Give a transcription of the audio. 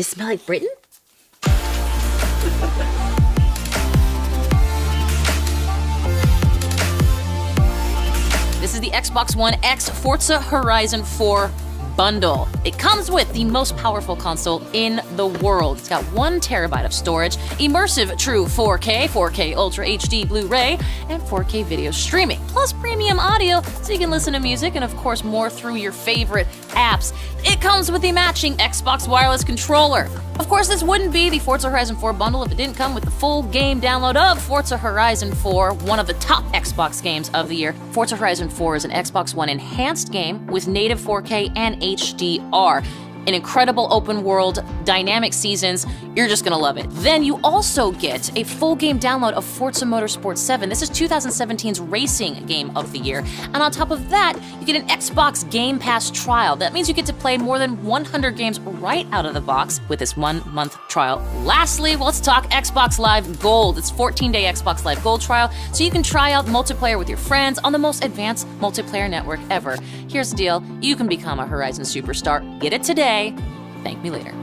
Does it smell like Britain? This is the Xbox One X Forza Horizon 4 bundle. It comes with the most powerful console in the world. It's got 1 terabyte of storage, immersive true 4K, 4K Ultra HD Blu-ray, and 4K video streaming, plus premium audio so you can listen to music and of course more through your favorite apps. It comes with the matching Xbox wireless controller. Of course, this wouldn't be the Forza Horizon 4 bundle if it didn't come with the full game download of Forza Horizon 4, one of the top Xbox games of the year. Forza Horizon 4 is an Xbox One enhanced game with native 4K and HDR. An incredible open world, dynamic seasons, you're just gonna love it. Then you also get a full game download of Forza Motorsport 7. This is 2017's racing game of the year. And on top of that, you get an Xbox Game Pass trial. That means you get to play more than 100 games right out of the box with this 1-month trial. Lastly, let's talk Xbox Live Gold. It's 14-day Xbox Live Gold trial, so you can try out multiplayer with your friends on the most advanced multiplayer network ever. Here's the deal, you can become a Horizon superstar. Get it today. Thank me later.